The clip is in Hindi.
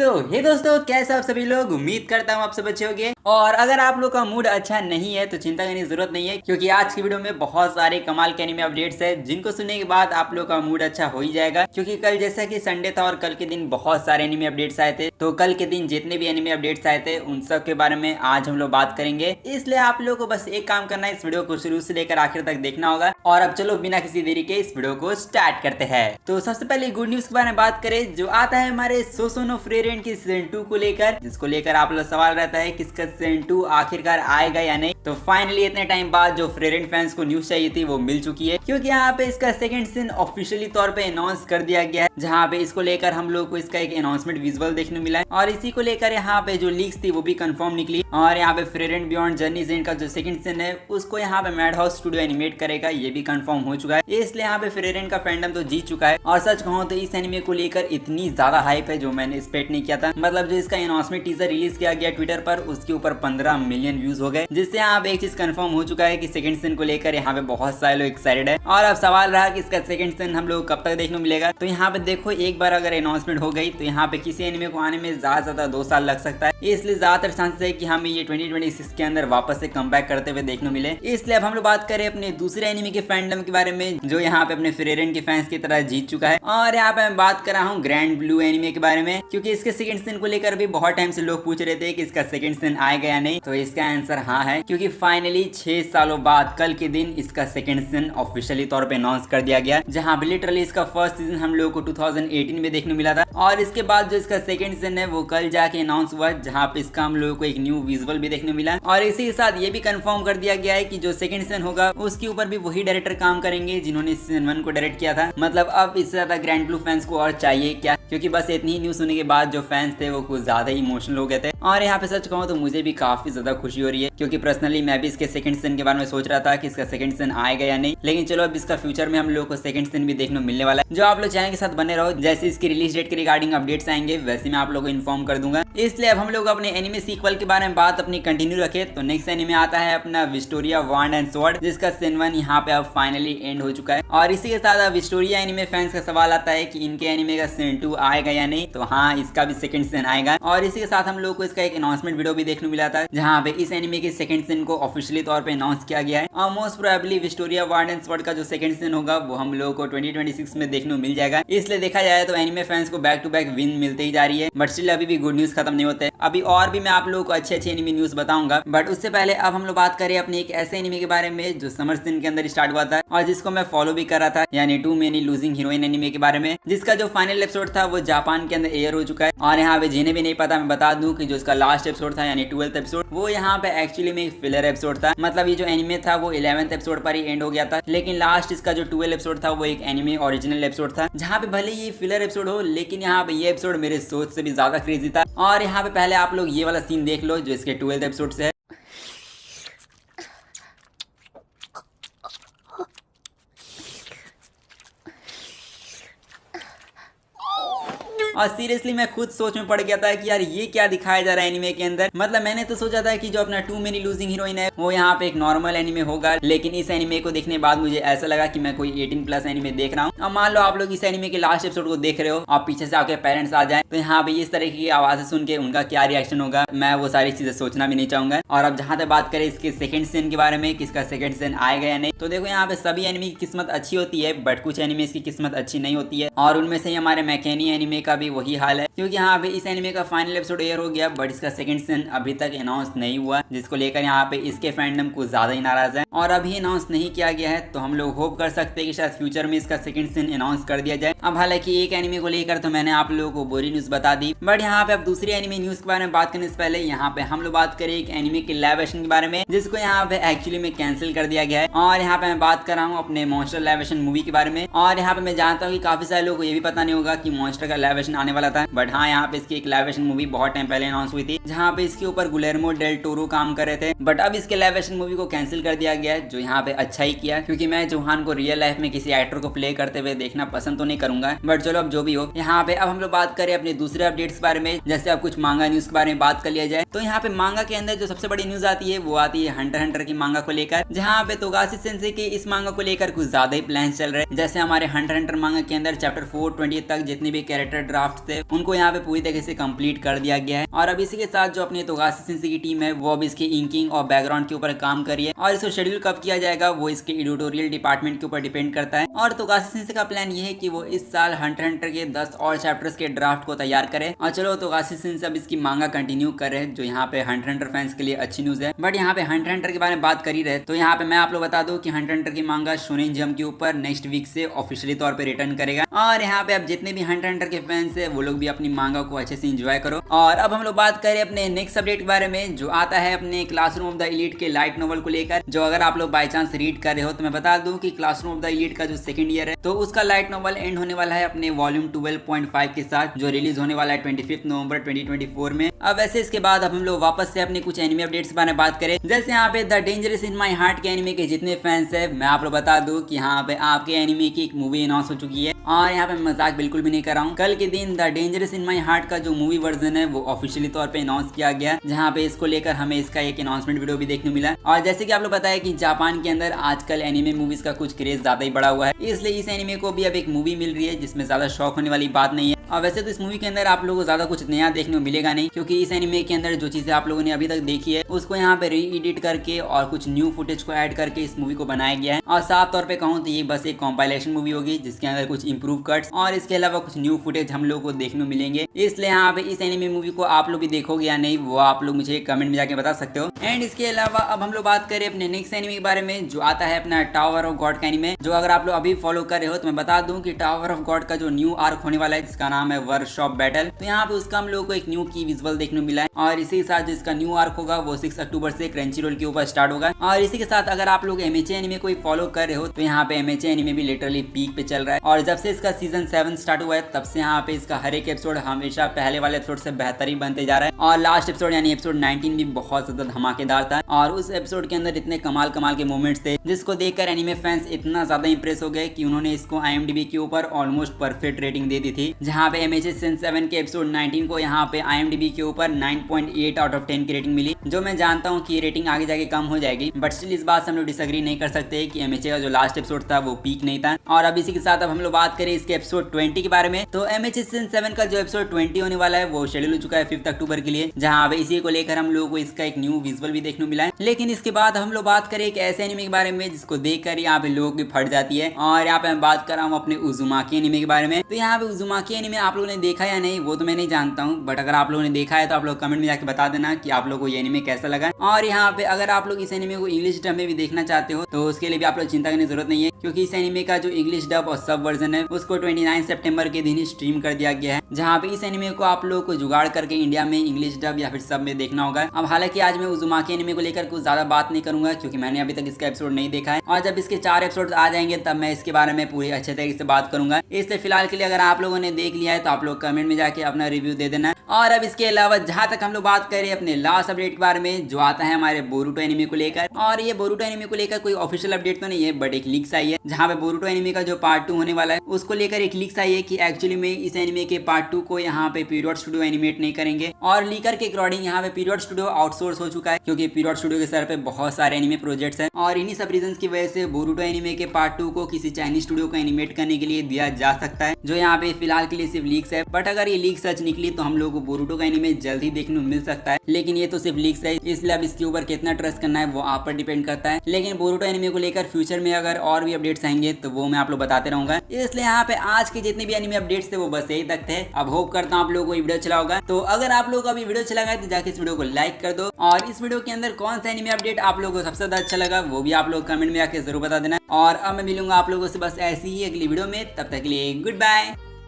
हे दोस्तों, कैसे आप सभी लोग। उम्मीद करता हूँ आप सब अच्छे होंगे। और अगर आप लोग का मूड अच्छा नहीं है तो चिंता करने की जरूरत नहीं है, क्योंकि आज की वीडियो में बहुत सारे कमाल के एनीमे अपडेट्स है जिनको सुनने के बाद आप लोग का मूड अच्छा हो ही जाएगा। क्योंकि कल जैसा कि संडे था और कल के दिन बहुत सारे एनीमे अपडेट्स आए थे, तो कल के दिन जितने भी एनीमे अपडेट्स आए थे उन सब के बारे में आज हम लोग बात करेंगे। इसलिए आप लोगों को बस एक काम करना है, इस वीडियो को शुरू से लेकर आखिर तक देखना होगा। और अब चलो बिना किसी देरी के इस वीडियो को स्टार्ट करते हैं। तो सबसे पहले गुड न्यूज के बारे में बात करें, जो आता है हमारे सोसो नो फ्रेरेंट की सीजन 2 को लेकर, जिसको लेकर आप लोग सवाल रहता है कि इसका सीजन 2 आखिरकार आएगा या नहीं। तो फाइनली इतने टाइम बाद जो फ्रेरेंट फैंस को न्यूज चाहिए थी वो मिल चुकी है, क्योंकि यहाँ पे इसका सेकंड सीजन ऑफिशियली तौर पे अनाउंस कर दिया गया है। जहाँ पे इसको लेकर हम लोग को इसका एक अनाउंसमेंट विजुअल देखने को मिला है, और इसी को लेकर यहाँ पे जो लीक्स थी वो भी कंफर्म निकली। और यहाँ पे फ्रेरेंट बियॉन्ड जर्नी सीजन का जो सेकंड सीजन है उसको यहाँ पे मैड हाउस स्टूडियो एनिमेट करेगा, ये भी कंफर्म हो चुका है। इसलिए यहाँ पे फ्रेरेंट का फैंडम तो जीत चुका है। और सच कहूँ तो इस एनिमे को लेकर इतनी ज्यादा हाइप है जो मैंने एक्सपेक्ट नहीं किया था। मतलब जो इसका अनाउंसमेंट टीजर रिलीज किया गया ट्विटर पर, उसके ऊपर 15 मिलियन व्यूज हो गए, जिससे यहाँ पे एक चीज कंफर्म हो चुका है कि सेकंड सीजन को लेकर यहाँ पे बहुत सारे लोग एक्साइटेड है। और अब सवाल रहा कि इसका सेकंड सीजन हम लोग कब तक देखने को मिलेगा। तो यहाँ पे देखो, एक बार अगर अनाउंसमेंट हो गई तो यहाँ पे किसी एनिमे को आने में ज्यादा 2 साल लग सकता है। इसलिए ज्यादातर चांसेस है कि हमें ये 2026 के अंदर वापस से कमबैक करते हुए देखने मिले। इसलिए अब हम लोग बात करें अपने दूसरे एनिमे के फैंडम के बारे में, जो यहाँ पे अपने फ्रेरेंट के फैंस की तरह जीत चुका है। और यहाँ पे मैं बात कर रहा हूँ ग्रैंड ब्लू एनिमे के बारे में, क्योंकि इसके सेकंड सीजन को लेकर भी बहुत टाइम से लोग पूछ रहे थे कि इसका सेकंड सीजन आएगा या नहीं। तो इसका आंसर हाँ है, क्योंकि फाइनली 6 सालों बाद कल के दिन इसका सेकंड सीजन ऑफिशियली तौर पे अनाउंस कर दिया गया, जहाँ पे लिटरली इसका फर्स्ट सीजन हम लोगों को 2018 में देखने मिला था। और इसके बाद जो इसका सेकंड सीजन है वो कल जाके अनाउंस हुआ, जहाँ पे इसका हम लोगों को एक न्यू विजुअल भी देखने मिला। और इसी के साथ ये भी कंफर्म कर दिया गया है कि जो सेकंड सीजन होगा उसके ऊपर भी वही डायरेक्टर काम करेंगे जिन्होंने सीजन 1 को डायरेक्ट किया था। मतलब अब इससे ज्यादा ग्रैंड ब्लू फैंस को और चाहिए क्या, क्योंकि बस इतनी न्यूज सुनने के बाद जो फैंस थे वो कुछ ज्यादा ही इमोशनल हो गए थे। और यहाँ पे सच कहूँ तो मुझे भी काफी ज्यादा खुशी हो रही है, क्योंकि पर्सनली मैं भी इसके सेकंड सीजन के बारे में सोच रहा था कि इसका सेकंड सीजन आएगा या नहीं। लेकिन चलो अब इसका फ्यूचर में हम लोग को सेकंड सीजन भी देखने मिलने वाला है। जो आप लोग चैनल के साथ बने रहो, जैसे इसकी रिलीज डेट के रिगार्डिंग अपडेट्स आएंगे वैसे मैं आप लोगों को इन्फॉर्म कर दूंगा। इसलिए अब हम लोग अपने एनिमे सीक्वल के बारे में बात अपनी कंटिन्यू रखे। तो नेक्स्ट एनिमे आता है अपना विस्टोरिया वांड एंड स्वॉर्ड, जिसका सीजन 1 यहाँ पे अब फाइनली एंड हो चुका है। और इसी के साथ अब विस्टोरिया एनिमे फैंस का सवाल आता है कि इनके एनिमे का सीजन 2 आएगा या नहीं। तो हाँ, इसका भी सेकंड सीजन आएगा। और इसी के साथ हम लोग को इसका एक अनाउंसमेंट वीडियो भी देखने मिला था, जहाँ पे इस एनिमे के सेकंड सीजन को ऑफिशियली तौर पे अनाउंस किया गया है। और मोस्ट प्रोबेबली विस्टोरिया वांड एंड स्वॉर्ड का जो सेकंड सीजन होगा वो हम लोगों को 2026 में देखने को मिल जाएगा। इसलिए देखा जाए तो एनिमे फैंस को बैक टू बैक विन मिलते ही जा रही है। बट स्टिल अभी भी गुड न्यूज खत्म नहीं होते, अभी और भी मैं आप लोगों को अच्छे एनिमे न्यूज बताऊंगा। बट उससे पहले अब हम लोग बात करें अपने एक ऐसे एनिमे के बारे में जो समर सीजन के अंदर स्टार्ट हुआ था और जिसको मैं फॉलो भी कर रहा था, यानी too many losing heroine anime के बारे में, जिसका जो फाइनल एपिसोड था वो जापान के अंदर एयर हो चुका है। और यहाँ पे जिन्हें भी नहीं पता मैं बता दूं कि जो इसका लास्ट एपिसोड था यानी 12th एपिसोड, वो यहाँ पे एक्चुअली में एक फिलर एपिसोड था। मतलब ये जो एनिमे था वो 11th एपिसोड पर ही एंड हो गया था, लेकिन लास्ट इसका जो 12th एपिसोड था वो एक एनिमे ओरिजिनल एपिसोड था, जहाँ पे भले ये फिलर एपिसोड हो लेकिन यहाँ पे ये एपिसोड मेरे सोच से भी ज्यादा क्रेजी था। और यहाँ पे पहले आप लोग ये वाला सीन देख लो जो इसके 12th एपिसोड से है। और सीरियसली मैं खुद सोच में पड़ गया था कि यार ये क्या दिखाया जा रहा है एनिमे के अंदर। मतलब मैंने तो सोचा था कि जो अपना टू मेनी लूजिंग हीरोइन है वो यहाँ पे एक नॉर्मल एनिमे होगा, लेकिन इस एनिमे को देखने बाद मुझे ऐसा लगा कि मैं कोई 18+ एनिमे देख रहा हूँ। अब मान लो आप लोग इस एनिमे के लास्ट एपिसोड को देख रहे हो और पीछे से आपके पेरेंट्स आ जाए, तो यहाँ पे इस तरह की आवाजें सुन के उनका क्या रिएक्शन होगा, मैं वो सारी चीजें सोचना भी नहीं चाहूंगा। और अब जहाँ तक बात करें इसके सेकंड सीजन के बारे में, किसका सेकंड सीजन आएगा या नहीं, तो देखो यहाँ पे सभी एनिमे की किस्मत अच्छी होती है, बट कुछ एनिमे की किस्मत अच्छी नहीं होती है। और उनमें से ही हमारे मैकेनी एनिमे का भी वही हाल है, क्योंकि यहाँ पे इस एनिमे का फाइनल एपिसोड एयर हो गया बट इसका सेकंड सीजन अभी तक अनाउंस नहीं हुआ, जिसको लेकर यहाँ पे इसके फैंडम कुछ ज्यादा ही नाराज है। और अभी अनाउंस नहीं किया गया है, तो हम लोग होप कर सकते हैं कि शायद फ्यूचर में इसका सेकंड सीजन अनाउंस कर दिया जाए। अब हालांकि एक एनिमे को लेकर तो मैंने आप लोगों को बुरी न्यूज बता दी, बट यहाँ पे अब दूसरी एनिमे न्यूज के बारे में बात करने से पहले यहाँ पे हम लोग बात करें एक एनिमे के लाइव एक्शन के बारे में, जिसको यहाँ पे एक्चुअली में कैंसिल कर दिया गया है। और यहाँ पे मैं बात कर रहा हूँ अपने मॉन्स्टर लाइव एक्शन मूवी के बारे में। और यहाँ पे मैं जानता हूँ कि काफी सारे लोगों को ये भी पता नहीं होगा कि मॉन्स्टर का लाइव एक्शन आने वाला था, बट हाँ यहाँ पे इसकी एक लाइव एक्शन मूवी बहुत टाइम पहले अनाउंस हुई थी, जहाँ पे इसके ऊपर गुलेर्मो डेल टोरो काम कर रहे थे। बट अब इसके लाइव एक्शन मूवी को कैंसिल कर दिया गया है, जो यहाँ पे अच्छा ही किया, क्योंकि मैं जोहान को रियल लाइफ में किसी एक्टर को प्ले करते हुए देखना पसंद तो नहीं करूंगा। बट चलो अब जो भी हो। यहाँ पे अब हम लोग बात करें अपने दूसरे अपडेट्स के बारे में, जैसे अब कुछ मांगा न्यूज के बारे में बात कर लिया जाए, तो यहाँ पे मांगा के अंदर जो सबसे बड़ी न्यूज आती है वो आती है हंटर की मांगा को लेकर, जहाँ पे तोगाशी सेंसेई के इस मांगा को लेकर कुछ ज्यादा ही प्लान चल रहे हैं। जैसे हमारे हंटर मांगा के अंदर चैप्टर 420 तक जितने भी कैरेक्टर ड्राफ्ट थे उनको यहाँ पे पूरी तरीके से कंप्लीट कर दिया गया है। और अब इसी के साथ जो अपनी तोगाशी सिंसे की टीम है वो अब इसके इंकिंग और बैकग्राउंड के ऊपर काम कर रही है और इसको शेड्यूल कब किया जाएगा वो इसके एडिटोरियल डिपार्टमेंट के ऊपर डिपेंड करता है। और तोगाशी सिंसे का प्लान ये है कि वो इस साल हंटर के 10 और चैप्टर्स के ड्राफ्ट को तैयार करे। और चलो तोगाशी सिंसे अब इसकी मांगा कंटिन्यू कर रहे हैं, जो यहाँ पे हंटर फैंस के लिए अच्छी न्यूज है। बट यहाँ पे हंटर के बारे में बात कर ही रहे तो यहाँ पे मैं आप लोग बता दूं कि हंटर की मांगा शोनेन जंप के ऊपर नेक्स्ट वीक से ऑफिशियली तौर पे रिटर्न करेगा। और यहाँ पे अब जितने भी हंटर के फैंस है वो लोग भी अपनी मांगा को अच्छे से एंजॉय करो। और अब हम लोग बात करें अपने नेक्स्ट अपडेट के बारे में, जो आता है अपने क्लासरूम ऑफ द एलीट के लाइट नोवेल को लेकर। जो अगर आप लोग बाय चांस रीड कर रहे हो तो मैं बता दूं कि क्लासरूम ऑफ द एलीट का जो सेकंड ईयर है तो उसका लाइट नोवेल एंड होने वाला है अपने वॉल्यूम 12.5 के साथ, जो रिलीज होने वाला है 25 नवंबर 2024 में। अब वैसे इसके बाद अब हम लोग वापस से अपने कुछ एनिमे अपडेट्स के बारे में बात करें। जैसे यहाँ पे the dangerous in my heart के एनिमे के जितने फैंस है मैं आप लोग बता दूं कि यहाँ पे आपके एनिमे की एक मूवी अनाउंस हो चुकी है। और यहाँ पे मजाक बिल्कुल भी नहीं कर रहा हूँ, कल के दिन the dangerous in my heart का जो मूवी वर्जन है वो ऑफिशियली तौर पे अनाउंस किया गया, जहाँ पे इसको लेकर हमें इसका एक अनाउंसमेंट वीडियो भी देखने मिला। और जैसे कि आप लोग पता है कि जापान के अंदर आजकल एनिमे मूवीज का कुछ क्रेज ज्यादा ही बढ़ा हुआ है, इसलिए इस एनिमे को भी अब एक मूवी मिल रही है जिसमें ज्यादा शौक होने वाली बात नहीं है। और वैसे तो इस मूवी के अंदर आप लोगों को ज्यादा कुछ नया देखने को मिलेगा नहीं, क्योंकि इस एनिमे के अंदर जो चीजें आप लोगों ने अभी तक देखी है उसको यहाँ पे री एडिट करके और कुछ न्यू फुटेज को ऐड करके इस मूवी को बनाया गया है। और साफ तौर पे कहूँ तो ये बस एक कॉम्पाइलेशन मूवी होगी जिसके अंदर कुछ इंप्रूव कट्स और इसके अलावा कुछ न्यू फुटेज हम लोग को देखने को मिलेंगे। इसलिए यहाँ पे इस एनिमे मूवी को आप लोग भी देखोगे या नहीं वो आप लोग मुझे कमेंट में जाके बता सकते हो। एंड इसके अलावा अब हम लोग बात करें अपने नेक्स्ट एनिमे के बारे में, जो आता है अपना टावर ऑफ गॉड का एनिमे। जो अगर आप लोग अभी फॉलो कर रहे हो तो मैं बता दूं कि टावर ऑफ गॉड का जो न्यू आर्क होने वाला है जिसका नाम है वर्कशॉप बैटल, तो यहाँ पे उसका हम लोग को एक न्यू की विजुअल देखने को मिला है। और इसी के साथ जो इसका न्यू आर्क होगा वो 6 अक्टूबर से क्रंचीरोल के ऊपर स्टार्ट होगा। और इसी के साथ अगर आप लोग एमएचए एनिमे को फॉलो कर रहे हो तो यहाँ पे एमएचए एनिमे भी लिटरली पीक पे चल रहा है। और जब से इसका सीजन 7 स्टार्ट हुआ है तब से यहाँ पे इसका हर एक एपिसोड हमेशा पहले वाले एपिसोड से बेहतर ही बनते जा रहा है। और लास्ट एपिसोड यानी एपिसोड 19 भी बहुत ज्यादा धमाकेदार था और उस एपिसोड के अंदर इतने कमाल के मोमेंट्स थे जिसको देखकर एनिमे फैंस इतना ज्यादा इंप्रेस हो गए कि उन्होंने इसको IMDb के ऊपर ऑलमोस्ट परफेक्ट रेटिंग दे दी थी। जहाँ पे एमएचए सीजन 7 के एपिसोड 19 को यहाँ पे IMDb के ऊपर 9.8 आउट ऑफ 10 की रेटिंग मिली, जो मैं जानता हूँ कि ये रेटिंग आगे जाके कम हो जाएगी, बट स्टिल इस बात से हम लोग डिसएग्री नहीं कर सकते कि एमएचए का जो लास्ट एपिसोड था वो पीक नहीं था। और अब इसी के साथ अब हम लोग बात करें इसके एपिसोड 20 के बारे में, तो एमएचए सीजन 7 का जो एपिसोड 20 होने वाला है वो शेड्यूल हो चुका है 5 अक्टूबर के लिए, जहाँ पे इसी को लेकर हम लोगों को इसका एक न्यू विजुअल भी देखने को मिला है। लेकिन इसके बाद हम लोग बात करें एक ऐसे एनिमे के बारे में जिसको देखकर यहाँ पे लोगों की फट जाती है। और यहाँ पे मैं बात कर रहा हूँ अपने उजुमाकी एनिमे के बारे में। तो यहाँ पे उजुमाकी एनिमे आप लोगों ने देखा या नहीं वो तो मैं नहीं जानता हूँ, बट अगर आप लोगों ने देखा है तो आप लोग कमेंट में जाके बता देना कि आप लोगों को ये एनिमे कैसा लगा। और यहाँ पे अगर आप लोग इस एनिमे को इंग्लिश डब में भी देखना चाहते हो तो उसके लिए भी आप लोग चिंता करने की जरूरत नहीं है, क्योंकि इस एनिमे का जो इंग्लिश डब और सब वर्जन है उसको 29 सितंबर के दिन ही स्ट्रीम कर दिया गया है, जहाँ पे इस एनिमे को आप लोगों को जुगाड़ करके इंडिया में इंग्लिश डब या फिर सब में देखना होगा। अब हालांकि आज मैं उजुमाकी एनिमे को लेकर कुछ ज्यादा बात नहीं करूंगा क्योंकि मैंने अभी तक इसका एपिसोड नहीं देखा है, और जब इसके 4 एपिसोड आ जाएंगे तब मैं इसके बारे में पूरी अच्छे तरीके से बात करूंगा। इसलिए फिलहाल के लिए अगर आप लोगों ने देख लिया है तो आप लोग कमेंट में जाके अपना रिव्यू दे देना। और अब इसके अलावा जहां तक हम लोग बात करें अपने लास्ट अपडेट के बारे में, जो आता है हमारे बोरुटो एनिमे को लेकर। और ये बोरुटो एनिमे को लेकर कोई ऑफिशियल अपडेट तो नहीं है, बट एक लीक्स आई है जहाँ पे बोरुटो एनिमे का जो पार्ट 2 होने वाला है उसको लेकर एक लीक्स आई है कि एक्चुअली में इस एनिमे के पार्ट 2 को यहाँ पे पीरियड स्टूडियो एनिमेट नहीं करेंगे। और लीकर के अकॉर्डिंग यहाँ पे पीरियड स्टूडियो आउटसोर्स हो चुका है, क्योंकि पीरियड स्टूडियो के सर पे बहुत सारे एनिमे प्रोजेक्ट्स हैं और इन्हीं सब रीजंस की वजह से बोरुटो एनिमे के पार्ट 2 को किसी चाइनीज स्टूडियो को एनिमेट करने के लिए दिया जा सकता है, जो यहाँ पे फिलहाल के लिए सिर्फ लीक्स है। बट अगर ये लीक सच निकली तो हम लोग को बोरुटो का एनिमे जल्द ही देखने को मिल सकता है, लेकिन ये तो सिर्फ लीक्स है, इसलिए अब इसके ऊपर कितना ट्रस्ट करना है वो आप पर डिपेंड करता है। लेकिन बोरुटो एनिमे को लेकर फ्यूचर में अगर और भी अपडेट्स आएंगे तो वो मैं आप लोग बताते रहूंगा। इसलिए यहाँ पे आज के जितने भी एनिमे अपडेट्स थे वो बस यही तक थे। अब होप करता हूँ आप लोगों को ये वीडियो अच्छा होगा। तो अगर आप लोगों को अभी वीडियो अच्छा लगा तो जाके इस वीडियो को लाइक कर दो, और इस वीडियो के अंदर कौन सा एनिमे अपडेट आप लोगों को सबसे ज्यादा अच्छा लगा वो भी आप लोग कमेंट में आके जरूर बता देना। और अब मैं मिलूंगा आप लोगों से बस ऐसी ही अगली वीडियो में, तब तक के लिए गुड बाय।